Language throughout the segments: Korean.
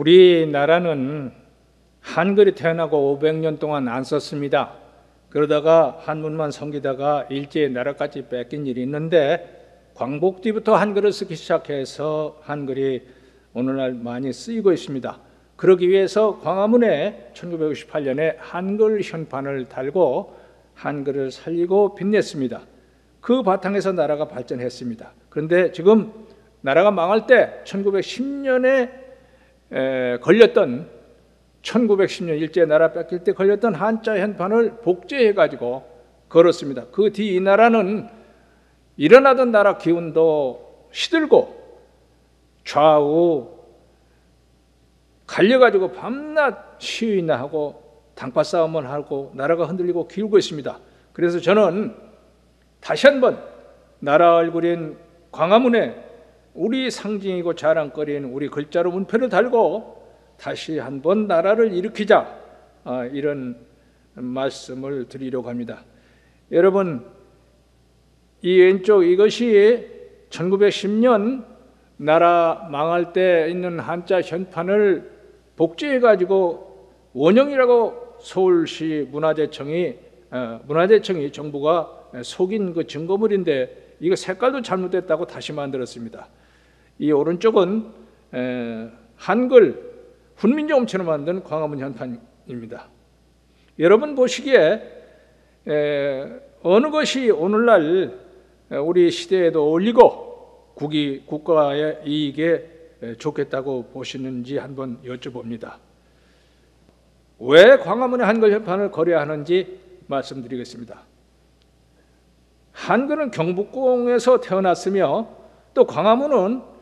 우리나라는 한글이 태어나고 500년 동안 안 썼습니다. 그러다가 한문만 섬기다가 일제히 나라까지 뺏긴 일이 있는데 광복 뒤부터 한글을 쓰기 시작해서 한글이 오늘날 많이 쓰이고 있습니다. 그러기 위해서 광화문에 1958년에 한글 현판을 달고 한글을 살리고 빛냈습니다. 그 바탕에서 나라가 발전했습니다. 그런데 지금 나라가 망할 때 1910년에 걸렸던 1910년 일제 나라 뺏길 때 걸렸던 한자 현판을 복제해가지고 걸었습니다. 그 뒤 이 나라는 일어나던 나라 기운도 시들고 좌우 갈려가지고 밤낮 시위나 하고 당파 싸움을 하고 나라가 흔들리고 기울고 있습니다. 그래서 저는 다시 한번 나라 얼굴인 광화문에 우리 상징이고 자랑거리인 우리 글자로 문패를 달고 다시 한번 나라를 일으키자, 이런 말씀을 드리려고 합니다. 여러분, 이 왼쪽 이것이 1910년 나라 망할 때 있는 한자 현판을 복제해가지고 원형이라고 서울시 문화재청이 정부가 속인 그 증거물인데 이거 색깔도 잘못됐다고 다시 만들었습니다. 이 오른쪽은 한글 훈민정음처럼 만든 광화문 현판입니다. 여러분 보시기에 어느 것이 오늘날 우리 시대에도 어울리고 국가의 이익에 좋겠다고 보시는지 한번 여쭤봅니다. 왜 광화문에 한글 현판을 거려야 하는지 말씀드리겠습니다. 한글은 경복궁에서 태어났으며 또 광화문은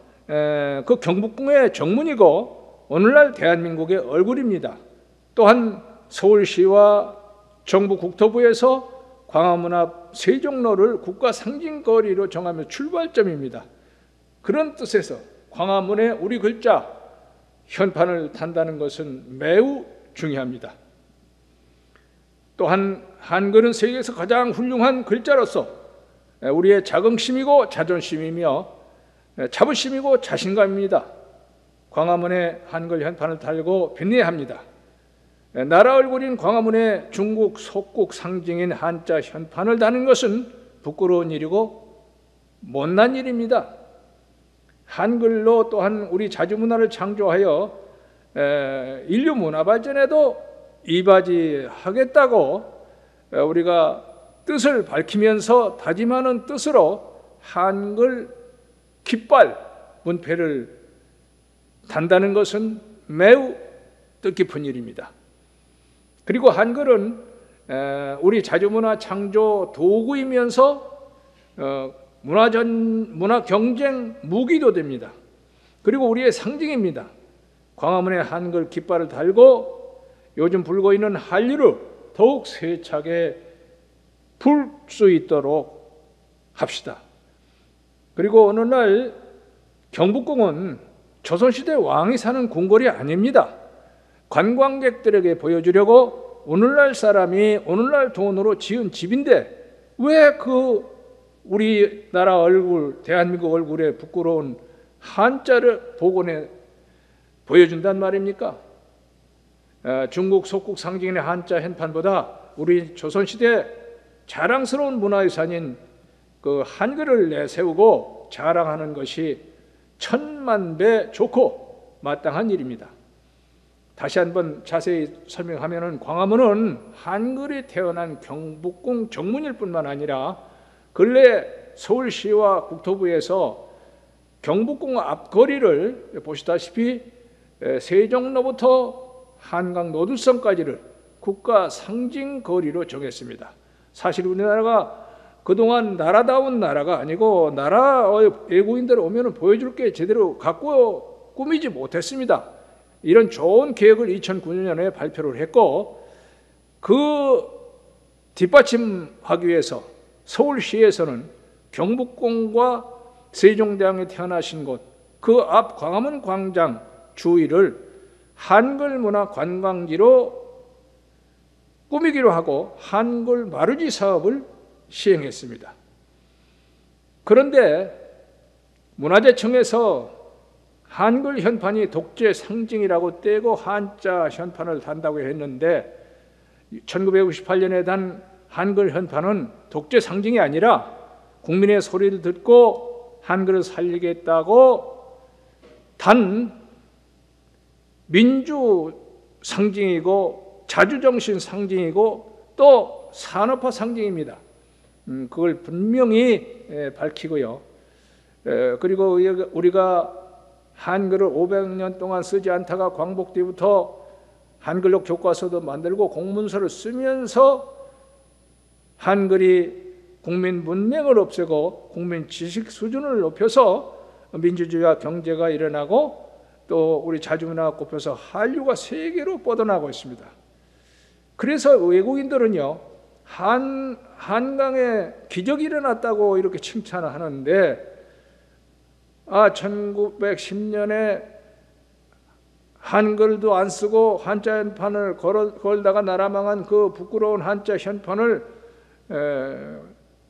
그 경복궁의 정문이고 오늘날 대한민국의 얼굴입니다. 또한 서울시와 정부 국토부에서 광화문 앞 세종로를 국가 상징거리로 정하며 출발점입니다. 그런 뜻에서 광화문에 우리 글자 현판을 단다는 것은 매우 중요합니다. 또한 한글은 세계에서 가장 훌륭한 글자로서 우리의 자긍심이고 자존심이며 자부심이고 자신감입니다. 광화문에 한글 현판을 달고 빛내야 합니다. 나라 얼굴인 광화문에 중국 속국 상징인 한자 현판을 다는 것은 부끄러운 일이고 못난 일입니다. 한글로 또한 우리 자주문화를 창조하여 인류 문화 발전에도 이바지하겠다고 우리가 뜻을 밝히면서 다짐하는 뜻으로 한글 깃발 문패를 단다는 것은 매우 뜻깊은 일입니다. 그리고 한글은 우리 자주문화 창조 도구이면서 문화 경쟁 무기도 됩니다. 그리고 우리의 상징입니다. 광화문에 한글 깃발을 달고 요즘 불고 있는 한류를 더욱 세차게 불 수 있도록 합시다. 그리고 어느 날 경복궁은 조선시대 왕이 사는 궁궐이 아닙니다. 관광객들에게 보여주려고 오늘날 사람이 오늘날 돈으로 지은 집인데 왜 그 우리나라 얼굴, 대한민국 얼굴에 부끄러운 한자를 복원해 보여준단 말입니까? 중국 속국 상징의 한자 현판보다 우리 조선시대 자랑스러운 문화유산인 그 한글을 내세우고 자랑하는 것이 천만배 좋고 마땅한 일입니다. 다시 한번 자세히 설명하면 광화문은 한글이 태어난 경복궁 정문일 뿐만 아니라 근래 서울시와 국토부에서 경복궁 앞거리를 보시다시피 세종로부터 한강 노들섬까지를 국가 상징거리로 정했습니다. 사실 우리나라가 그동안 나라다운 나라가 아니고 나라의 외국인들 오면 보여줄 게 제대로 갖고 꾸미지 못했습니다. 이런 좋은 계획을 2009년에 발표를 했고 그 뒷받침하기 위해서 서울시에서는 경복궁과 세종대왕이 태어나신 곳 그 앞 광화문 광장 주위를 한글 문화 관광지로 꾸미기로 하고 한글 마루지 사업을 시행했습니다. 그런데 문화재청에서 한글 현판이 독재 상징이라고 떼고 한자 현판을 단다고 했는데 1958년에 단 한글 현판은 독재 상징이 아니라 국민의 소리를 듣고 한글을 살리겠다고 단 민주 상징이고 자주정신 상징이고 또 산업화 상징입니다. 그걸 분명히 밝히고요. 그리고 우리가 한글을 500년 동안 쓰지 않다가 광복 때부터 한글로 교과서도 만들고 공문서를 쓰면서 한글이 국민 문맹을 없애고 국민 지식 수준을 높여서 민주주의와 경제가 일어나고 또 우리 자주문화가 꼽혀서 한류가 세계로 뻗어나가고 있습니다. 그래서 외국인들은요, 한강에 기적이 일어났다고 이렇게 칭찬을 하는데 1910년에 한글도 안 쓰고 한자 현판을 걸다가 나라망한 그 부끄러운 한자 현판을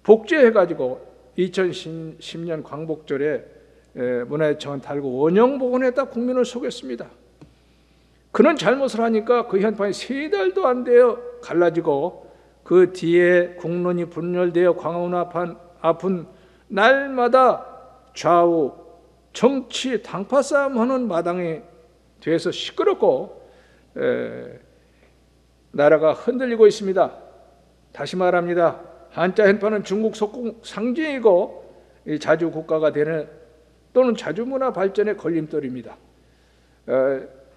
복제해가지고 2010년 광복절에 문화유치원 달고 원형 복원했다 국민을 속였습니다. 그런 잘못을 하니까 그 현판이 3달도 안 되어 갈라지고 그 뒤에 국론이 분열되어 광화문 앞은 날마다 좌우 정치 당파 싸움하는 마당이 돼서 시끄럽고 나라가 흔들리고 있습니다. 다시 말합니다. 한자 현판은 중국 속국 상징이고 자주 국가가 되는 또는 자주문화 발전의 걸림돌입니다.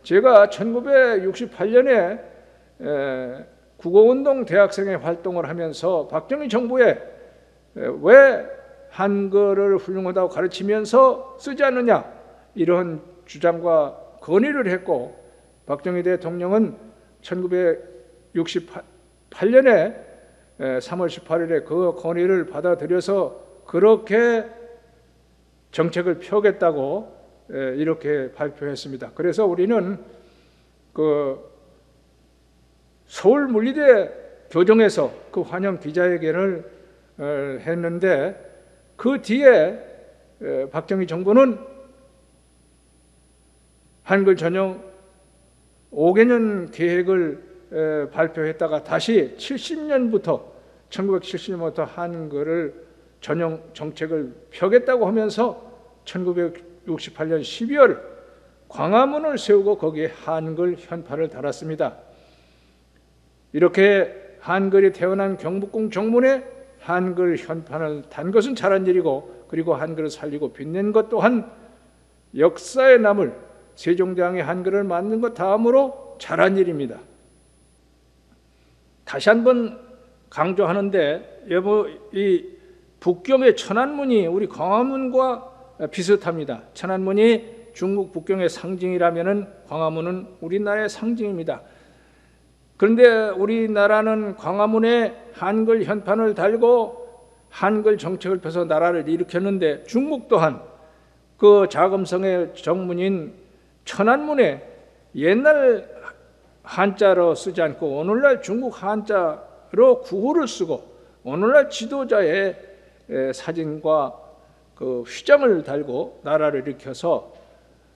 제가 1968년에 국어운동 대학생의 활동을 하면서 박정희 정부에 왜 한글을 훌륭하다고 가르치면서 쓰지 않느냐 이런 주장과 건의를 했고 박정희 대통령은 1968년에 3월 18일에 그 건의를 받아들여서 그렇게 정책을 펴겠다고 이렇게 발표했습니다. 그래서 우리는 그 서울 물리대 교정에서 그 환영 기자회견을 했는데 그 뒤에 박정희 정부는 한글 전용 5개년 계획을 발표했다가 다시 1970년부터 한글을 전용 정책을 펴겠다고 하면서 1968년 12월 광화문을 세우고 거기에 한글 현판을 달았습니다. 이렇게 한글이 태어난 경복궁 정문에 한글 현판을 단 것은 잘한 일이고 그리고 한글을 살리고 빛낸 것 또한 역사에 남을 세종대왕의 한글을 만든 것 다음으로 잘한 일입니다. 다시 한번 강조하는데 이 북경의 천안문이 우리 광화문과 비슷합니다. 천안문이 중국 북경의 상징이라면 광화문은 우리나라의 상징입니다. 그런데 우리나라는 광화문에 한글 현판을 달고 한글 정책을 펴서 나라를 일으켰는데 중국 또한 그 자금성의 정문인 천안문에 옛날 한자로 쓰지 않고 오늘날 중국 한자로 구호를 쓰고 오늘날 지도자의 사진과 그 휘장을 달고 나라를 일으켜서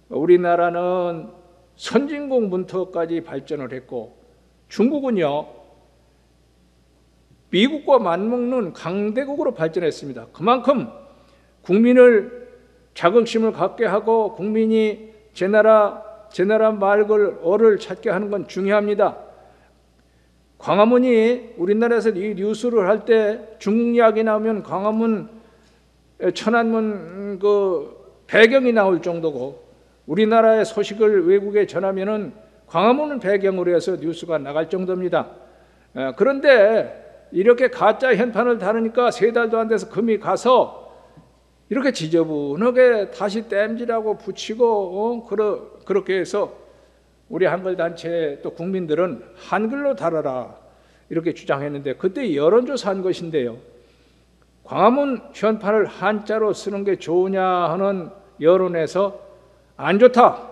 우리나라는 선진국 문턱까지 발전을 했고 중국은요 미국과 맞먹는 강대국으로 발전했습니다. 그만큼 국민을 자긍심을 갖게 하고 국민이 제 나라 말을 어를 찾게 하는 건 중요합니다. 광화문이 우리나라에서 이 뉴스를 할 때 중국 이야기 나오면 광화문 천안문 그 배경이 나올 정도고 우리나라의 소식을 외국에 전하면은 광화문을 배경으로 해서 뉴스가 나갈 정도입니다. 그런데 이렇게 가짜 현판을 다루니까 3달도 안 돼서 금이 가서 이렇게 지저분하게 다시 땜질하고 붙이고 그렇게 해서 우리 한글 단체 또 국민들은 한글로 달아라 이렇게 주장했는데 그때 여론조사한 것인데요. 광화문 현판을 한자로 쓰는 게 좋으냐 하는 여론에서 안 좋다.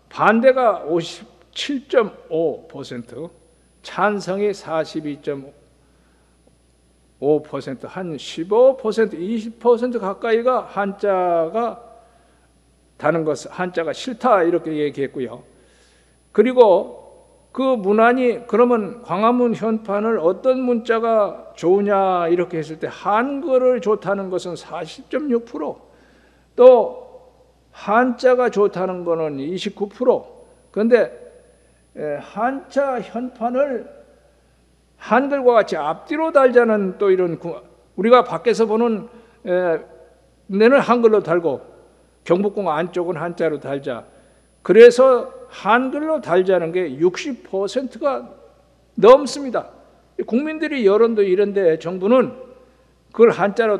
반대가 57.5%, 찬성이 42.5%, 한 15%, 20% 가까이가 한자가 다는 것을 한자가 싫다 이렇게 얘기했고요. 그리고 그 문안이 그러면 광화문 현판을 어떤 문자가 좋으냐 이렇게 했을 때 한글을 좋다는 것은 40.6%, 또 한자가 좋다는 것은 29%. 그런데 한자 현판을 한글과 같이 앞뒤로 달자는 또 이런, 우리가 밖에서 보는 내는 한글로 달고 경복궁 안쪽은 한자로 달자, 그래서 한글로 달자는 게 60%가 넘습니다. 국민들이 여론도 이런데 정부는 그걸 한자로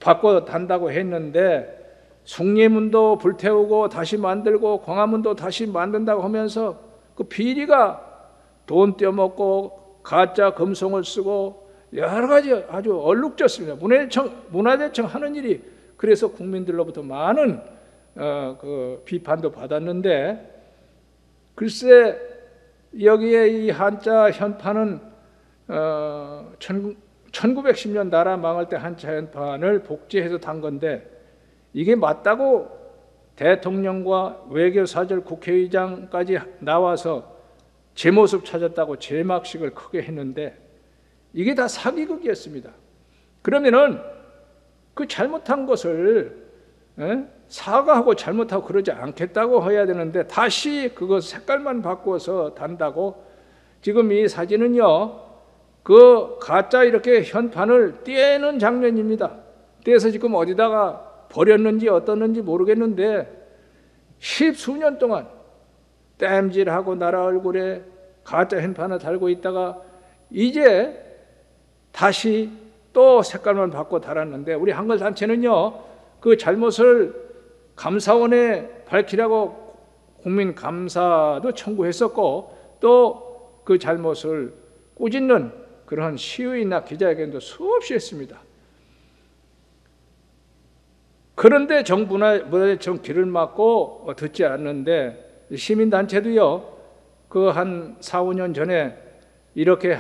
바꿔 단다고 했는데 숭례문도 불태우고 다시 만들고 광화문도 다시 만든다고 하면서 그 비리가 돈 떼어먹고 가짜 금송을 쓰고 여러 가지 아주 얼룩졌습니다. 문화재청 하는 일이 그래서 국민들로부터 많은 그 비판도 받았는데, 글쎄 여기에 이 한자 현판은 1910년 나라 망할 때 한자 현판을 복제해서 단 건데 이게 맞다고 대통령과 외교사절 국회의장까지 나와서 제 모습 찾았다고 제막식을 크게 했는데 이게 다 사기극이었습니다. 그러면은 그 잘못한 것을 사과하고 잘못하고 그러지 않겠다고 해야 되는데 다시 그거 색깔만 바꿔서 단다고. 지금 이 사진은요, 그 가짜 이렇게 현판을 떼는 장면입니다. 떼서 지금 어디다가 버렸는지 어떻는지 모르겠는데 10수년 동안 땜질하고 나라 얼굴에 가짜 현판을 달고 있다가 이제 다시 또 색깔만 바꿔 달았는데, 우리 한글단체는요 그 잘못을 감사원에 밝히라고 국민 감사도 청구했었고 또 그 잘못을 꾸짖는 그런 시위나 기자회견도 수없이 했습니다. 그런데 정부나 귀를 막고 듣지 않았는데 시민단체도요 그 한 4, 5년 전에 이렇게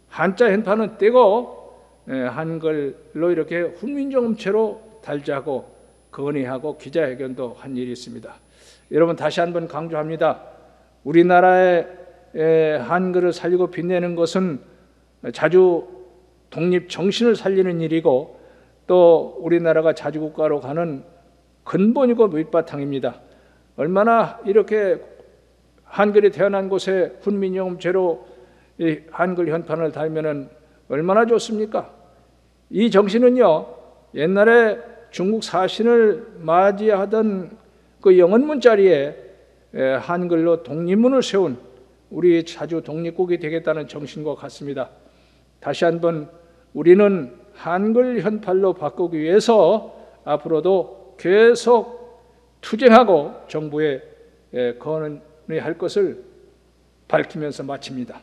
한자 현판은 떼고 한글로 이렇게 훈민정음체로 달자고 건의하고 기자회견도 한 일이 있습니다. 여러분, 다시 한번 강조합니다. 우리나라의 한글을 살리고 빛내는 것은 자주 독립 정신을 살리는 일이고 또 우리나라가 자주국가로 가는 근본이고 밑바탕입니다. 얼마나 이렇게 한글이 태어난 곳에 훈민정음체로 이 한글 현판을 달면은 얼마나 좋습니까? 이 정신은요 옛날에 중국 사신을 맞이하던 그 영언문 자리에 한글로 독립문을 세운 우리 자주 독립국이 되겠다는 정신과 같습니다. 다시 한번 우리는 한글 현판로 바꾸기 위해서 앞으로도 계속 투쟁하고 정부에 건의할 것을 밝히면서 마칩니다.